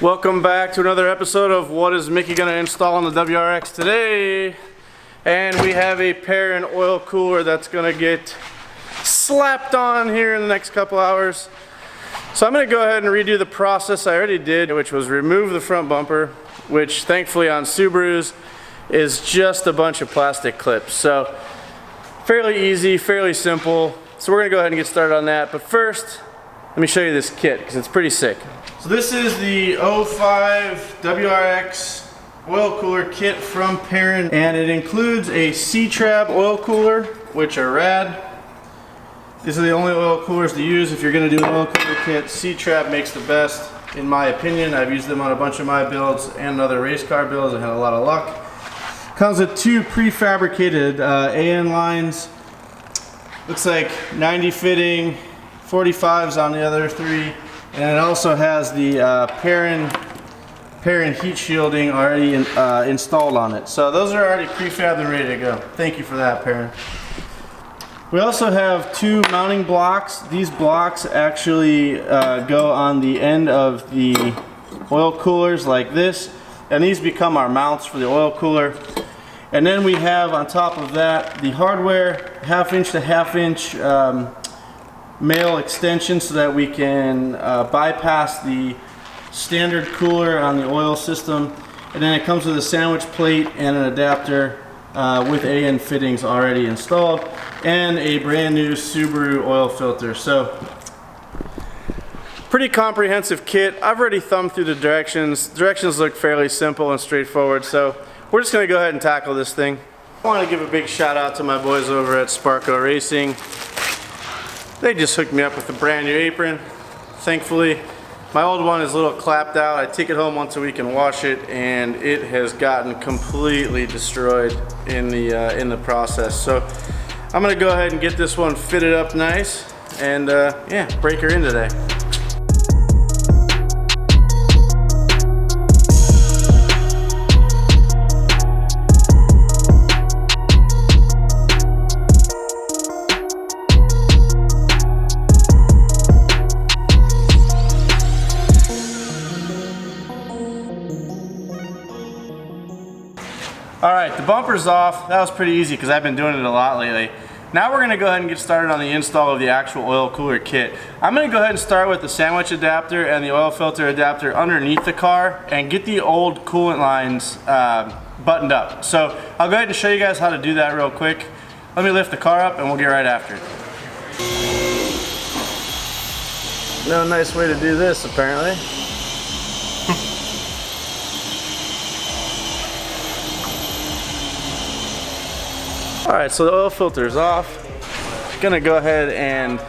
Welcome back to another episode of What is Mickey Gonna Install on the WRX today? And we have a Perrin oil cooler that's gonna get slapped on here in the next couple hours. So I'm gonna go ahead and redo the process I already did, which was remove the front bumper, which thankfully on Subarus is just a bunch of plastic clips. So fairly easy, fairly simple. So we're gonna go ahead and get started on that. But first, let me show you this kit because it's pretty sick. So this is the 05 WRX oil cooler kit from Perrin, and it includes a C-Trab oil cooler, which are rad. These are the only oil coolers to use if you're going to do an oil cooler kit. C-Trab makes the best, in my opinion. I've used them on a bunch of my builds and other race car builds and had a lot of luck. Comes with two prefabricated AN lines. Looks like 90 fitting, 45s on the other three. And it also has the Perrin heat shielding already installed on it. So those are already prefabbed and ready to go. Thank you for that, Perrin. We also have two mounting blocks. These blocks actually go on the end of the oil coolers like this. And these become our mounts for the oil cooler. And then we have on top of that the hardware half-inch to half-inch male extension so that we can bypass the standard cooler on the oil system. And then it comes with a sandwich plate and an adapter with AN fittings already installed, and a brand new Subaru oil filter. So pretty comprehensive kit. I've already thumbed through the directions. Directions look fairly simple and straightforward, so we're just going to go ahead and tackle this thing. I want to give a big shout out to my boys over at Sparko Racing. They just hooked me up with a brand new apron. Thankfully, my old one is a little clapped out. I take it home once a week and wash it, and it has gotten completely destroyed in the process. So I'm gonna go ahead and get this one fitted up nice and yeah, break her in today. Alright, the bumper's off. That was pretty easy because I've been doing it a lot lately. Now we're going to go ahead and get started on the install of the actual oil cooler kit. I'm going to go ahead and start with the sandwich adapter and the oil filter adapter underneath the car and get the old coolant lines buttoned up. So I'll go ahead and show you guys how to do that real quick. Let me lift the car up and we'll get right after it. No nice way to do this apparently. Alright, so the oil filter is off. Gonna go ahead and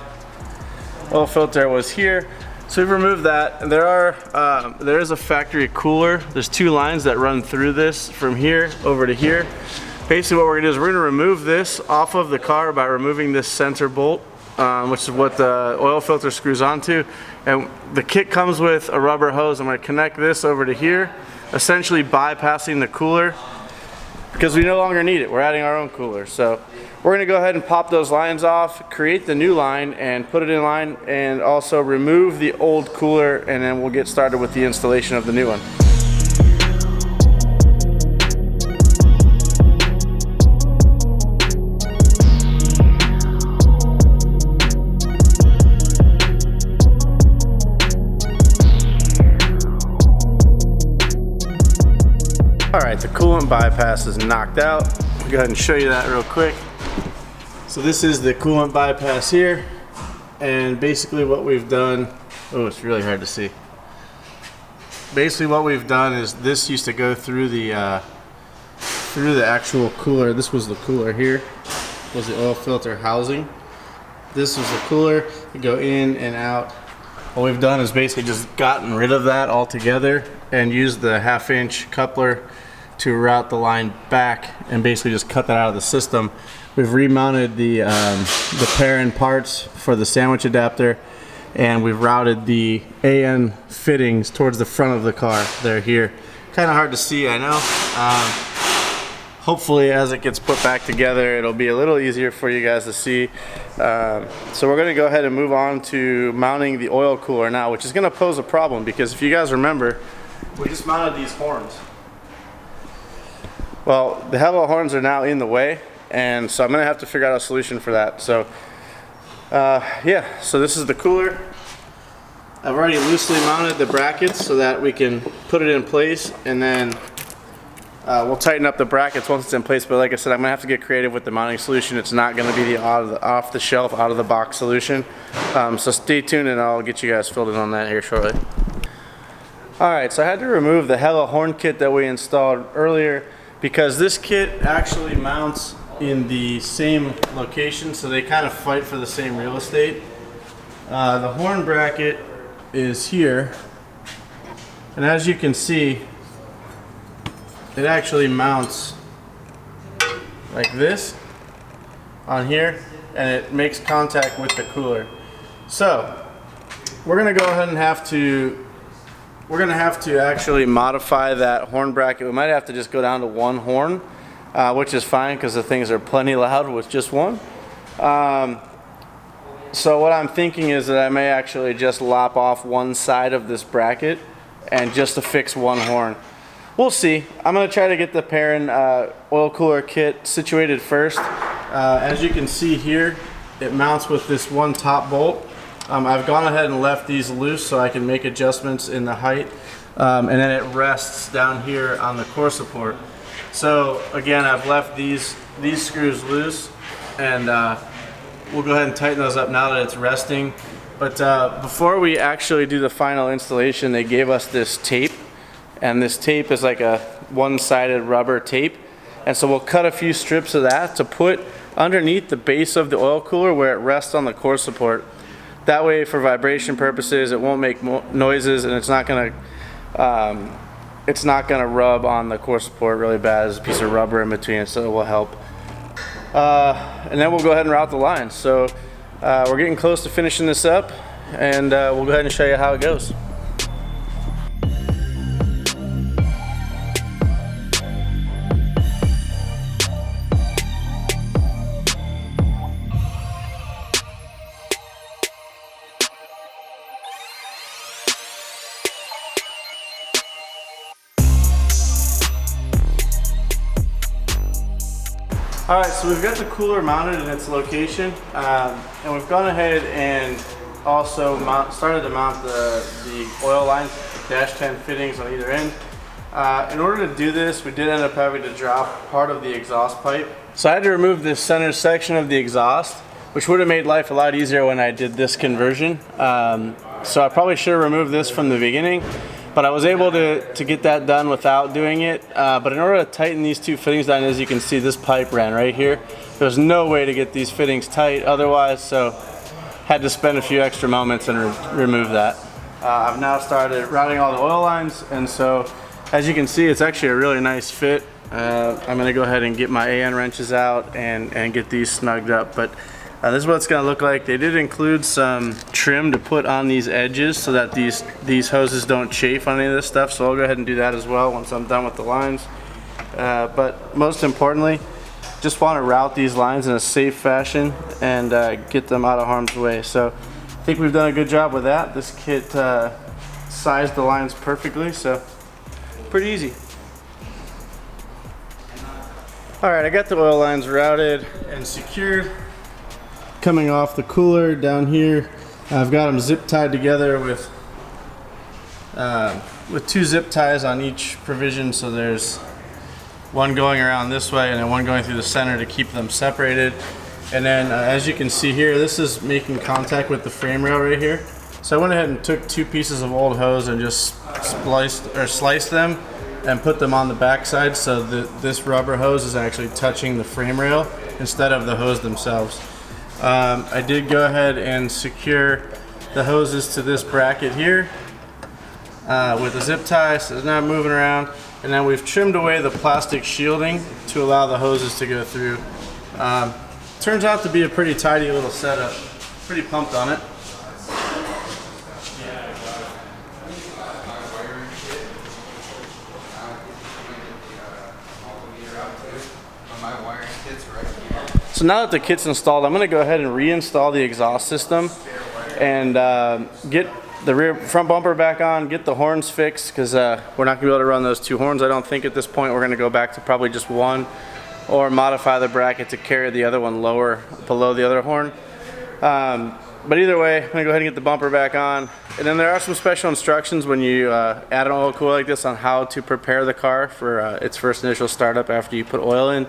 oil filter was here. So we've removed that. And there is a factory cooler. There's two lines that run through this from here over to here. Basically what we're gonna do is we're gonna remove this off of the car by removing this center bolt, which is what the oil filter screws onto. And the kit comes with a rubber hose. I'm gonna connect this over to here, essentially bypassing the cooler, because we no longer need it. We're adding our own cooler. So we're gonna go ahead and pop those lines off, create the new line and put it in line, and also remove the old cooler, and then we'll get started with the installation of the new one. Alright, the coolant bypass is knocked out. I'll go ahead and show you that real quick. So this is the coolant bypass here, and basically what we've done, oh, it's really hard to see. Basically what we've done is this used to go through the actual cooler. This was the cooler here, was the oil filter housing. This was the cooler, you go in and out. What we've done is basically just gotten rid of that altogether and used the half-inch coupler to route the line back and basically just cut that out of the system. We've remounted the Perrin parts for the sandwich adapter, and we've routed the AN fittings towards the front of the car. They're here. Kind of hard to see, I know. Hopefully as it gets put back together it'll be a little easier for you guys to see. So we're going to go ahead and move on to mounting the oil cooler now, which is going to pose a problem because if you guys remember, we just mounted these horns. Well, the halo horns are now in the way, and so I'm gonna have to figure out a solution for that. So yeah, so this is the cooler. I've already loosely mounted the brackets so that we can put it in place, and then we'll tighten up the brackets once it's in place. But like I said, I'm gonna have to get creative with the mounting solution. It's not gonna be the off the shelf, out of the box solution. So stay tuned and I'll get you guys filled in on that here shortly. Alright, so I had to remove the Hella horn kit that we installed earlier because this kit actually mounts in the same location, so they kind of fight for the same real estate. The horn bracket is here, and as you can see, it actually mounts like this on here, and it makes contact with the cooler. So we're gonna go ahead and have to actually modify that horn bracket. We might have to just go down to one horn, which is fine because the things are plenty loud with just one. So what I'm thinking is that I may actually just lop off one side of this bracket and just to fix one horn. We'll see. I'm going to try to get the Perrin oil cooler kit situated first. As you can see here, it mounts with this one top bolt. I've gone ahead and left these loose so I can make adjustments in the height. And then it rests down here on the core support. So again, I've left these screws loose, and we'll go ahead and tighten those up now that it's resting. But before we actually do the final installation, they gave us this tape, and this tape is like a one-sided rubber tape. And so we'll cut a few strips of that to put underneath the base of the oil cooler where it rests on the core support. That way, for vibration purposes, it won't make noises, and it's not gonna rub on the core support really bad. There's a piece of rubber in between it, so it will help. And then we'll go ahead and route the lines. So we're getting close to finishing this up, and we'll go ahead and show you how it goes. Alright, so we've got the cooler mounted in its location, and we've gone ahead and also started to mount the oil lines, dash 10 fittings on either end. In order to do this, we did end up having to drop part of the exhaust pipe. So I had to remove this center section of the exhaust, which would have made life a lot easier when I did this conversion. So I probably should have removed this from the beginning. But I was able to get that done without doing it. But in order to tighten these two fittings down, as you can see, this pipe ran right here. There's no way to get these fittings tight otherwise, so had to spend a few extra moments and remove that. I've now started routing all the oil lines, and so as you can see, it's actually a really nice fit. I'm gonna go ahead and get my AN wrenches out and get these snugged up. But this is what it's going to look like. They did include some trim to put on these edges so that these hoses don't chafe on any of this stuff. So I'll go ahead and do that as well once I'm done with the lines. But most importantly, just want to route these lines in a safe fashion and get them out of harm's way. So I think we've done a good job with that. This kit sized the lines perfectly, so pretty easy. Alright, I got the oil lines routed and secured. Coming off the cooler down here, I've got them zip tied together with 2 zip ties on each provision. So there's one going around this way and then one going through the center to keep them separated. And then as you can see here, this is making contact with the frame rail right here. So I went ahead and took 2 pieces of old hose and just sliced them and put them on the back side, so this rubber hose is actually touching the frame rail instead of the hose themselves. I did go ahead and secure the hoses to this bracket here with a zip tie, so it's not moving around. And then we've trimmed away the plastic shielding to allow the hoses to go through. Turns out to be a pretty tidy little setup. Pretty pumped on it. So now that the kit's installed, I'm going to go ahead and reinstall the exhaust system and get the rear front bumper back on, get the horns fixed, because we're not gonna be able to run those two horns, I don't think, at this point. We're gonna go back to probably just one, or modify the bracket to carry the other one lower below the other horn. But either way, I'm gonna go ahead and get the bumper back on. And then there are some special instructions when you add an oil cooler like this on how to prepare the car for its first initial startup after you put oil in.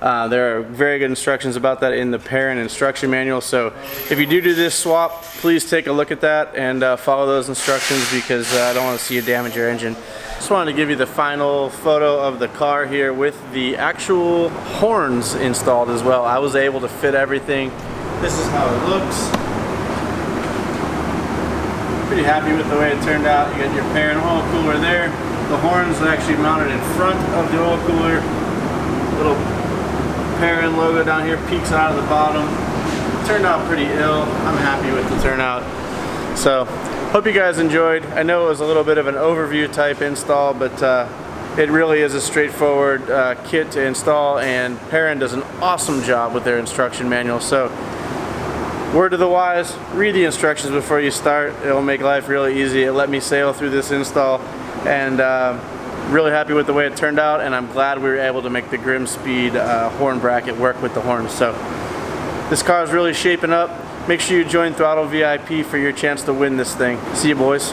There are very good instructions about that in the Perrin instruction manual. So if you do this swap, please take a look at that and follow those instructions, because I don't want to see you damage your engine. Just wanted to give you the final photo of the car here with the actual horns installed as well. I was able to fit everything. This is how it looks. Pretty happy with the way it turned out. You got your Perrin oil cooler there. The horns are actually mounted in front of the oil cooler. Little Perrin logo down here peeks out of the bottom. Turned out pretty ill. I'm happy with the turnout. So, hope you guys enjoyed. I know it was a little bit of an overview type install, but it really is a straightforward kit to install, and Perrin does an awesome job with their instruction manual. So, word to the wise, read the instructions before you start. It'll make life really easy. It let me sail through this install, and really happy with the way it turned out, and I'm glad we were able to make the Grimspeed horn bracket work with the horns. So this car is really shaping up. Make sure you join throtl VIP for your chance to win this thing. See you, boys.